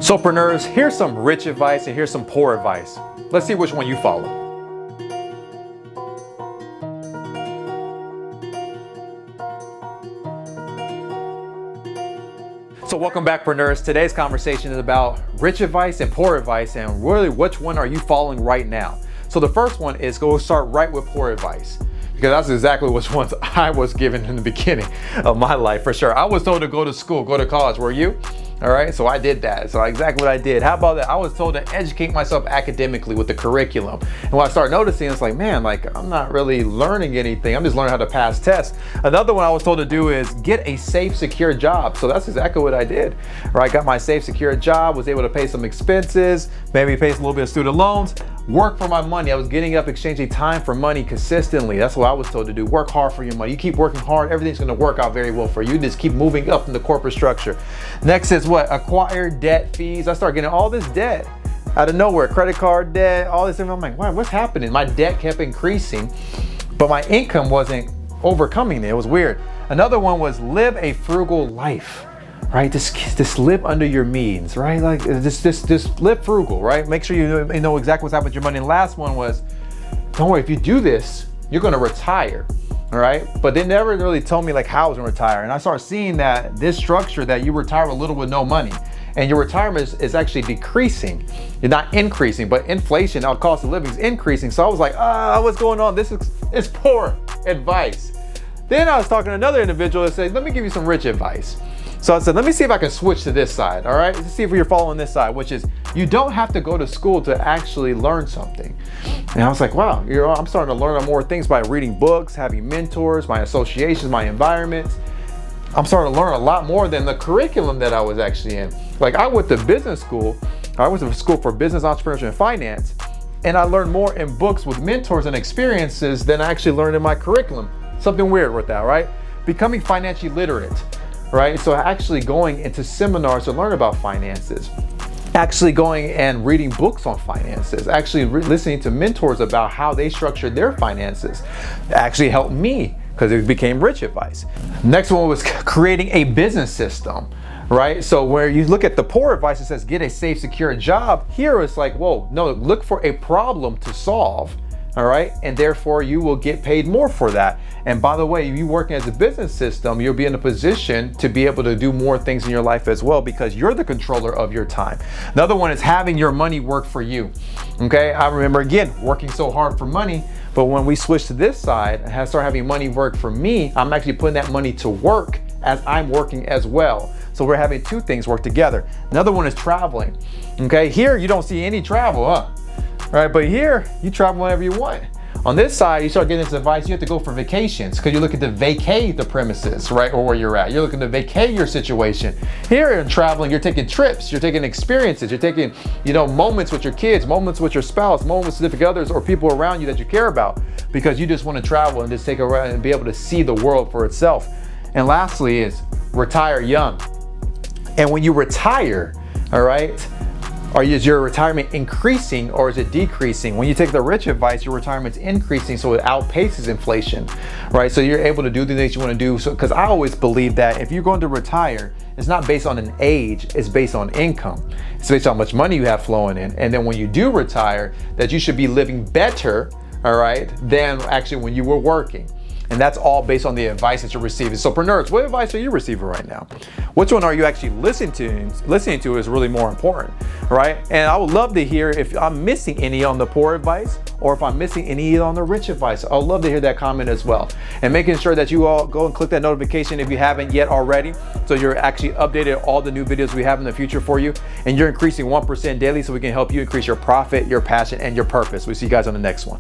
So Preneurs, here's some rich advice and here's some poor advice. Let's see which one you follow. So welcome back, Preneurs. Today's conversation is about rich advice and poor advice, and really which one are you following right now? So the first one is go start right with poor advice, because that's exactly which ones I was given in the beginning of my life, for sure. I was told to go to school, go to college. Were you? All right, so I did that. So exactly what I did. How about that? I was told to educate myself academically with the curriculum. And what I started noticing, it's like, man, like I'm not really learning anything. I'm just learning how to pass tests. Another one I was told to do is get a safe, secure job. So that's exactly what I did. Right, got my safe, secure job, was able to pay some expenses, maybe pay a little bit of student loans, work for my money. I was getting up, exchanging time for money consistently. That's what I was told to do. Work hard for your money. You keep working hard, everything's gonna work out very well for you. Just keep moving up in the corporate structure. Next is what? Acquire debt fees. I started getting all this debt out of nowhere. Credit card debt, all this stuff. I'm like, wow, what's happening? My debt kept increasing, but my income wasn't overcoming it. It was weird. Another one was live a frugal life. Right, just live under your means, right? Like just live frugal, right? Make sure you know exactly what's happening with your money. And last one was, don't worry, if you do this, you're gonna retire, all right? But they never really told me like how I was gonna retire. And I started seeing that this structure that you retire with little with no money, and your retirement is actually decreasing. You're not increasing, but inflation, our cost of living is increasing. So I was like, what's going on? This is poor advice. Then I was talking to another individual that said, let me give you some rich advice. So I said, let me see if I can switch to this side, all right? Let's see if you're following this side, which is you don't have to go to school to actually learn something. And I was like, wow, I'm starting to learn more things by reading books, having mentors, my associations, my environments. I'm starting to learn a lot more than the curriculum that I was actually in. Like I went to business school. I went to school for business, entrepreneurship, and finance. And I learned more in books with mentors and experiences than I actually learned in my curriculum. Something weird with that, right? Becoming financially literate. Right? So actually going into seminars to learn about finances, actually going and reading books on finances, actually listening to mentors about how they structured their finances actually helped me because it became rich advice. Next one was creating a business system, right? So where you look at the poor advice, it says get a safe, secure job. Here it's like, whoa, no, look for a problem to solve. All right, and therefore you will get paid more for that. And by the way, you working as a business system, you'll be in a position to be able to do more things in your life as well because you're the controller of your time. Another one is having your money work for you. Okay, I remember again working so hard for money, but when we switched to this side and start having money work for me, I'm actually putting that money to work as I'm working as well. So we're having two things work together. Another one is traveling. Okay, here you don't see any travel, huh? Right, but here you travel whenever you want. On this side, you start getting this advice, you have to go for vacations because you're looking to vacate the premises, right, or where you're at. You're looking to vacate your situation. Here in traveling, you're taking trips, you're taking experiences, you're taking, moments with your kids, moments with your spouse, moments with significant others or people around you that you care about because you just want to travel and just take a ride and be able to see the world for itself. And lastly is retire young. And when you retire, all right, is your retirement increasing or is it decreasing? When you take the rich advice, your retirement's increasing, so it outpaces inflation, right? So you're able to do the things you want to do. So, because I always believe that if you're going to retire, it's not based on an age, it's based on income. It's based on how much money you have flowing in. And then when you do retire, that you should be living better, all right, than actually when you were working. And that's all based on the advice that you're receiving. So Preneurs, what advice are you receiving right now? Which one are you actually listening to is really more important, right? And I would love to hear if I'm missing any on the poor advice or if I'm missing any on the rich advice. I'd love to hear that comment as well. And making sure that you all go and click that notification if you haven't yet already, so you're actually updated all the new videos we have in the future for you. And you're increasing 1% daily so we can help you increase your profit, your passion, and your purpose. We'll see you guys on the next one.